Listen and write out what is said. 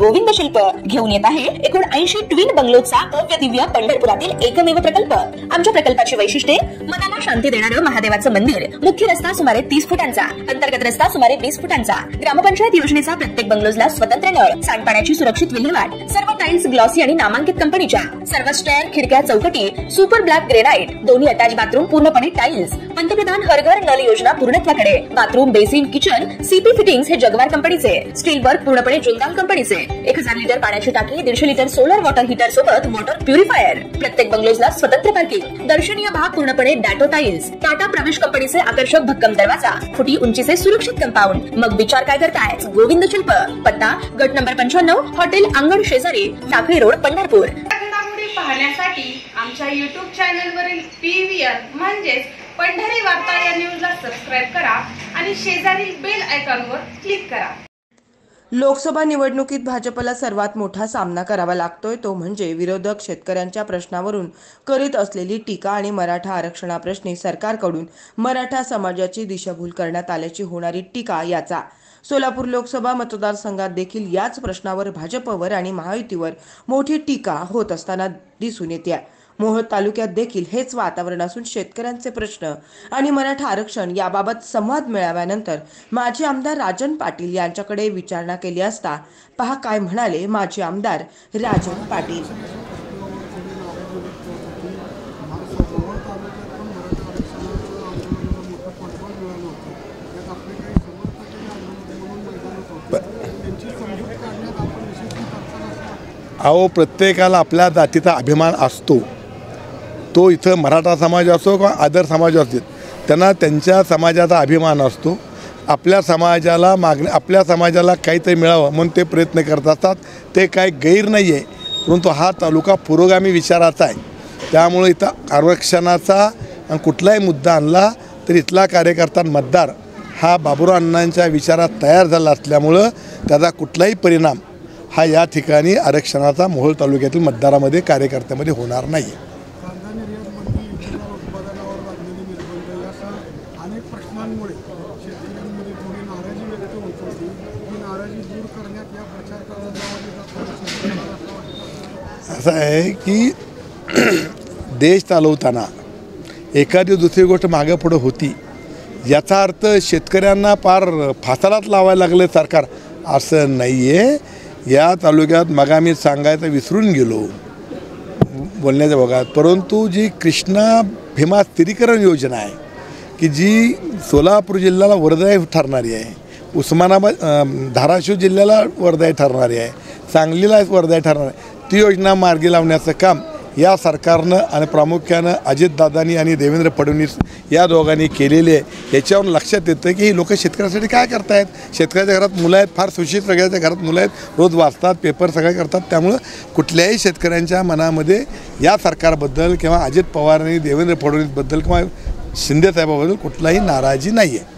गोविंद शिल्प घेऊन येत आहे एकूण 80 ट्विन बंगलोचा भव्य दिव्य पंढरपुरातील एकमेव प्रकल्प। आमच्या प्रकल्पाची वैशिष्ट्ये मनाला शांती देणारं महादेवाचं मंदिर, मुख्य रस्ता सुमारे 30 फुटांचा, अंतर्गत रस्ता सुमारे 20 फुटांचा, ग्रामपंचायत योजनेचा प्रत्येक बंगलोजला स्वतंत्र नळ, सांडपाण्याची सुरक्षित विल्हेवाट, सर्व टाइल्स ग्लॉसी आणि नामांकित कंपनीच्या, सर्व स्टेअर, खिडक्या, चौकटी सुपर ब्लॅक ग्रेनाइट, दोन्ही अटॅच बाथरूम पूर्णपणे टाइल्स, पंतप्रधान हर घर नल योजना पूर्णत्वाकडे, bathroom, basin, kitchen CP fittings हे जगवार कंपनीचे, स्टील वर्क पूर्णपणे जुंदाल कंपनीचे, 1000 लिटर पाण्याची टाकी, 150 लिटर सोलर वॉटर हीटर सोबत वॉटर प्युरिफायर, प्रत्येक बंगलोजला स्वतंत्र पार्किंग, दर्शनीय भाग पूर्णपणे डॅटो टाइल्स, टाटा प्रवेश कंपनीचे आकर्षक भक्कम दरवाजा, फुटी उंचीचे सुरक्षित कंपाऊंड। मग विचार काय करताय? गोविंद शिल्प, पत्ता गट नंबर 95, हॉटेल अंगण शेजारी, टाकळी रोड, पंढरपूर। घडामोडी पाहण्यासाठी आमच्या YouTube चॅनलवरील PVR म्हणजेच पंढरी वार्ता या न्यूजला सबस्क्राइब करा आणि शेजारील बेल आयकॉनवर क्लिक करा। लोकसभा निवडणुकीत भाजपला सर्वात मोठा सामना करावा लागतोय तो म्हणजे विरोधक शेतकऱ्यांच्या प्रश्नावरून करीत असलेली टीका आणि मराठा आरक्षणाप्रश्नी सरकारकडून मराठा समाजाची दिशाभूल करण्यात आल्याची होणारी टीका याचा। सोलापूर लोकसभा मतदारसंघात देखील याच प्रश्नावर भाजपवर आणि महायुतीवर मोठी टीका होत असताना दिसून येते। मोहोळ तालुक्यात देखील हेच वातावरण असून शेतकऱ्यांचे प्रश्न आणि मराठा आरक्षण याबाबत संवाद मिळाल्यानंतर माजी आमदार राजन पाटील यांच्याकडे विचारणा केली असता पहा काय म्हणाले माजी आमदार राजन पाटील। अहो, प्रत्येकाला आपल्या जातीचा अभिमान असतो। तो इथं मराठा समाज असो किंवा अदर समाज असतील, त्यांना त्यांच्या समाजाचा अभिमान असतो। आपल्या समाजाला काहीतरी मिळावं म्हणून ते प्रयत्न करत असतात, ते काही गैर नाही आहे। परंतु हा तालुका पुरोगामी विचाराचा आहे, त्यामुळे इथं आरक्षणाचा कुठलाही मुद्दा आणला तर इथला कार्यकर्ता मतदार हा बाबुराव अण्णांच्या विचारात तयार झाला असल्यामुळं त्याचा कुठलाही परिणाम हा या ठिकाणी आरक्षणाचा मोहोळ तालुक्यातील मतदारामध्ये कार्यकर्त्यामध्ये होणार नाही। असं आहे की देश चालवताना एखादी दुसरी गोष्ट मागे पुढे होती, याचा अर्थ शेतकऱ्यांना पार फासालाच लावायला लागले सरकार असं नाही आहे। या तालुक्यात मग मी सांगायचं विसरून गेलो बोलण्याच्या भागात, परंतु जी कृष्णा भीमा स्थिरीकरण योजना आहे की जी सोलापूर जिल्ह्याला वरदायी ठरणारी आहे, उस्मानाबाद धाराशिव जिल्ह्याला वरदायी ठरणारी आहे, सांगलीला वरदायी ठरणार आहे, ती योजना मार्गी लावण्याचं काम या सरकारनं आणि प्रामुख्यानं अजितदादांनी आणि देवेंद्र फडणवीस या दोघांनी केलेले आहे। याच्यावरून लक्षात येतं की ही लोक शेतकऱ्यासाठी काय करतायत। शेतकऱ्याच्या घरात मुलं आहेत, फार सुशिक्षित सगळ्याच्या घरात मुलं आहेत, रोज वाचतात, पेपर सगळे करतात, त्यामुळं कुठल्याही शेतकऱ्यांच्या मनामध्ये या सरकारबद्दल किंवा अजित पवार आणि देवेंद्र फडणवीसबद्दल किंवा शिंदेसाहेबाबद्दल कुठलाही नाराजी नाही आहे।